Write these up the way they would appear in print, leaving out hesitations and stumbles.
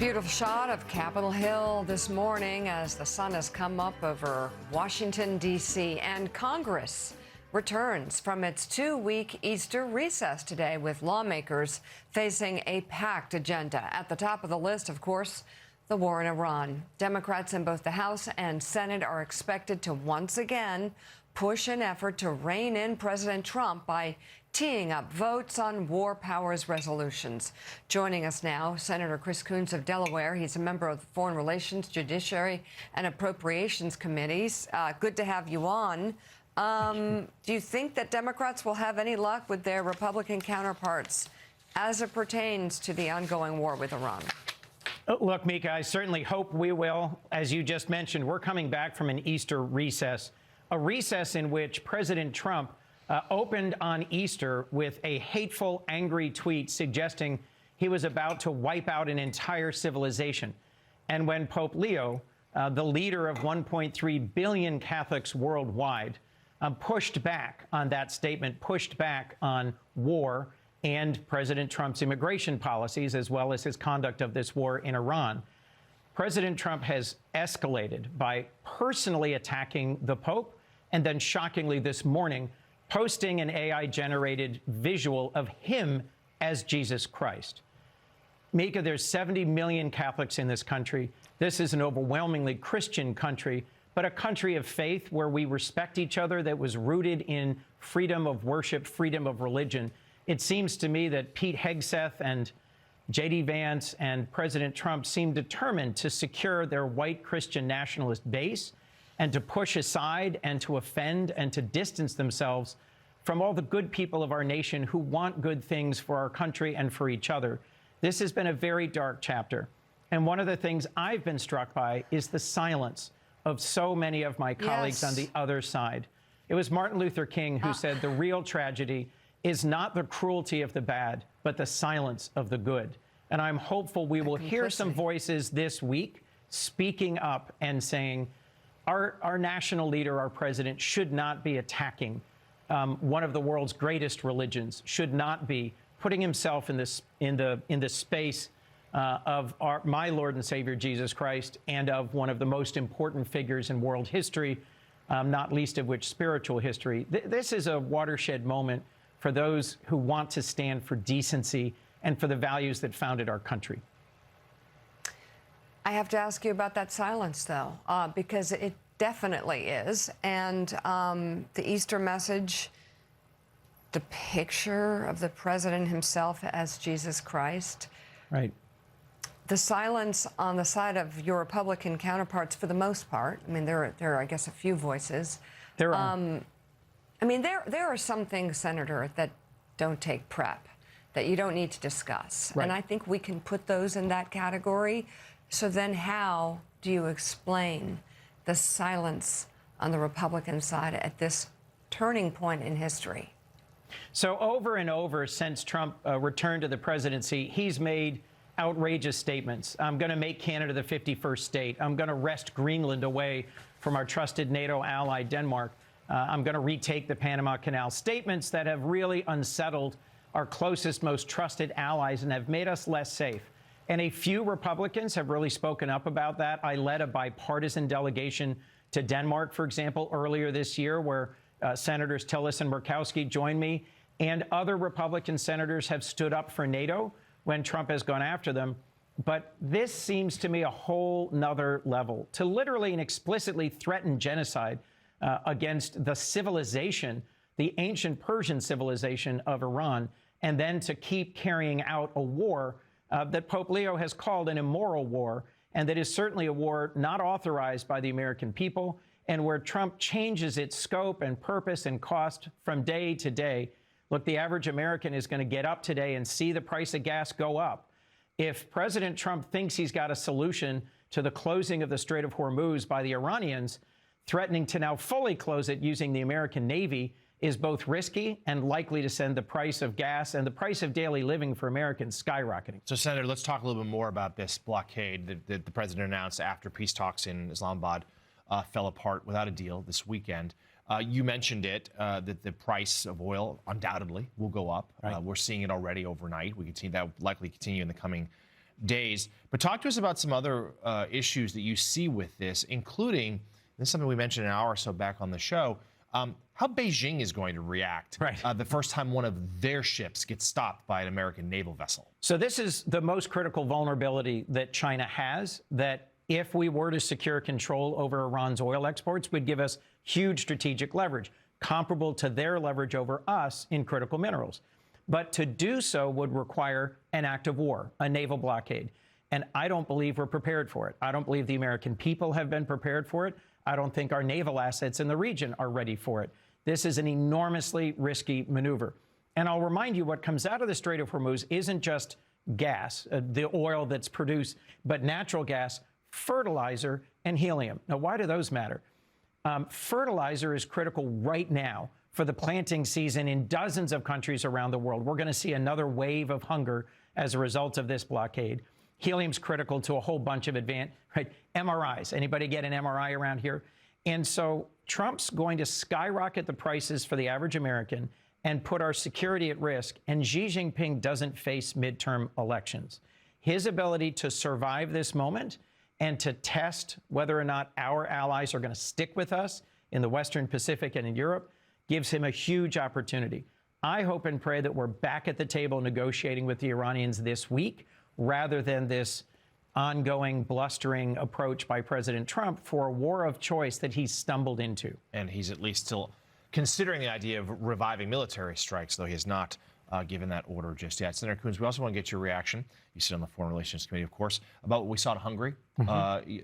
Beautiful shot of Capitol Hill this morning as the sun has come up over Washington, D.C. and Congress returns from its 2-week Easter recess today with lawmakers facing a packed agenda. At the top of the list, of course, the war in Iran. Democrats in both the House and Senate are expected to once again push an effort to rein in President Trump by teeing up votes on war powers resolutions. Joining us now, Senator Chris Coons of Delaware. He's a member of the Foreign Relations, Judiciary, and Appropriations Committees. Good to have you on. Do you think that Democrats will have any luck with their Republican counterparts as it pertains to the ongoing war with Iran? Look, Mika, I certainly hope we will. As you just mentioned, we're coming back from an Easter recess, a recess in which President Trump opened on Easter with a hateful, angry tweet suggesting he was about to wipe out an entire civilization. And when Pope Leo, the leader of 1.3 billion Catholics worldwide, pushed back on that statement, pushed back on war and President Trump's immigration policies, as well as his conduct of this war in Iran, President Trump has escalated by personally attacking the Pope and then, shockingly this morning, posting an AI-generated visual of him as Jesus Christ. Mika, there's 70 million Catholics in this country. This is an overwhelmingly Christian country, but a country of faith where we respect each other, that was rooted in freedom of worship, freedom of religion. It seems to me that Pete Hegseth and J.D. Vance and President Trump seem determined to secure their white Christian nationalist base and to push aside and to offend and to distance themselves from all the good people of our nation who want good things for our country and for each other. This has been a very dark chapter. And one of the things I've been struck by is the silence of so many of my colleagues on the other side. It was Martin Luther King who said the real tragedy is not the cruelty of the bad, but the silence of the good. And I'm hopeful we will hear some voices this week speaking up and saying, our national leader, our president, should not be attacking one of the world's greatest religions, should not be putting himself in the space of my Lord and Savior Jesus Christ and of one of the most important figures in world history, not least of which spiritual history. This is a watershed moment for those who want to stand for decency and for the values that founded our country. I have to ask you about that silence, though, because it definitely is. And the Easter message, the picture of the president himself as Jesus Christ. Right. The silence on the side of your Republican counterparts, for the most part. I mean, there are, I guess, a few voices. There are. I mean, there are some things, Senator, that don't take prep, that you don't need to discuss. Right. And I think we can put those in that category. So then how do you explain the silence on the Republican side at this turning point in history? So over and over since Trump returned to the presidency, he's made outrageous statements. I'm going to make Canada the 51st state. I'm going to wrest Greenland away from our trusted NATO ally, Denmark. I'm going to retake the Panama Canal. Statements that have really unsettled our closest, most trusted allies and have made us less safe. And a few Republicans have really spoken up about that. I led a bipartisan delegation to Denmark, for example, earlier this year, where Senators Tillis and Murkowski joined me. And other Republican senators have stood up for NATO when Trump has gone after them. But this seems to me a whole nother level. To literally and explicitly threaten genocide against the civilization, the ancient Persian civilization of Iran, and then to keep carrying out a war that Pope Leo has called an immoral war, and that is certainly a war not authorized by the American people, and where Trump changes its scope and purpose and cost from day to day. Look, the average American is going to get up today and see the price of gas go up. If President Trump thinks he's got a solution to the closing of the Strait of Hormuz by the Iranians, threatening to now fully close it using the American Navy is both risky and likely to send the price of gas and the price of daily living for Americans skyrocketing. So, Senator, let's talk a little bit more about this blockade that the president announced after peace talks in Islamabad fell apart without a deal this weekend. You mentioned it, that the price of oil undoubtedly will go up. Right. We're seeing it already overnight. We can see that likely continue in the coming days. But talk to us about some other issues that you see with this, including, this is something we mentioned an hour or so back on the show, how Beijing is going to react the first time one of their ships gets stopped by an American naval vessel. So this is the most critical vulnerability that China has, that if we were to secure control over Iran's oil exports, would give us huge strategic leverage, comparable to their leverage over us in critical minerals. But to do so would require an act of war, a naval blockade. And I don't believe we're prepared for it. I don't believe the American people have been prepared for it. I don't think our naval assets in the region are ready for it. This is an enormously risky maneuver. And I'll remind you, what comes out of the Strait of Hormuz isn't just gas, the oil that's produced, but natural gas, fertilizer, and helium. Now, why do those matter? Fertilizer is critical right now for the planting season in dozens of countries around the world. We're going to see another wave of hunger as a result of this blockade. Helium's critical to a whole bunch of MRIs. Anybody get an MRI around here? And so Trump's going to skyrocket the prices for the average American and put our security at risk. And Xi Jinping doesn't face midterm elections. His ability to survive this moment and to test whether or not our allies are going to stick with us in the Western Pacific and in Europe gives him a huge opportunity. I hope and pray that we're back at the table negotiating with the Iranians this week, rather than this ongoing blustering approach by President Trump for a war of choice that he's stumbled into. And he's at least still considering the idea of reviving military strikes, though he has not given that order just yet. Senator Coons, we also want to get your reaction. You sit on the Foreign Relations Committee, of course, about what we saw in Hungary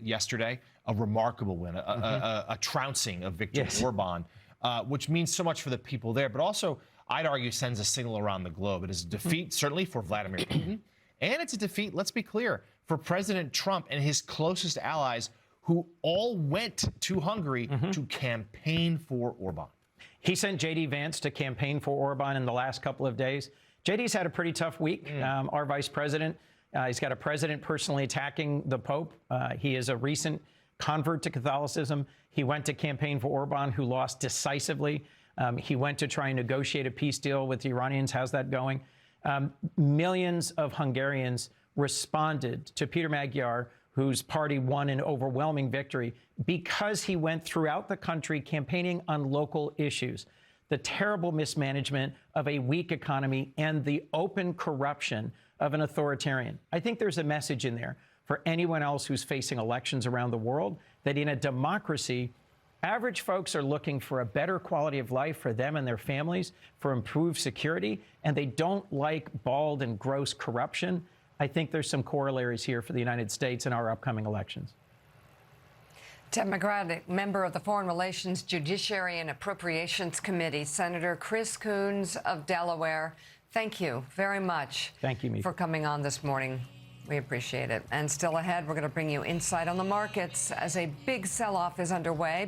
yesterday. A remarkable win, a trouncing of Viktor Orban, which means so much for the people there, but also, I'd argue, sends a signal around the globe. It is a defeat, certainly, for Vladimir Putin. And it's a defeat, let's be clear, for President Trump and his closest allies, who all went to Hungary to campaign for Orban. He sent J.D. Vance to campaign for Orban in the last couple of days. J.D.'s had a pretty tough week. Our vice president, he's got a president personally attacking the Pope. He is a recent convert to Catholicism. He went to campaign for Orban, who lost decisively. He went to try and negotiate a peace deal with the Iranians. How's that going? Millions of Hungarians responded to Peter Magyar, whose party won an overwhelming victory, because he went throughout the country campaigning on local issues. The terrible mismanagement of a weak economy and the open corruption of an authoritarian. I think there's a message in there for anyone else who's facing elections around the world, that in a democracy, average folks are looking for a better quality of life for them and their families, for improved security, and they don't like bald and gross corruption. I think there's some corollaries here for the United States in our upcoming elections. Democratic member of the Foreign Relations, Judiciary and Appropriations Committee, Senator Chris Coons of Delaware, thank you very much. Thank you, Mika, for coming on this morning. We appreciate it. And still ahead, we're going to bring you insight on the markets as a big sell-off is underway.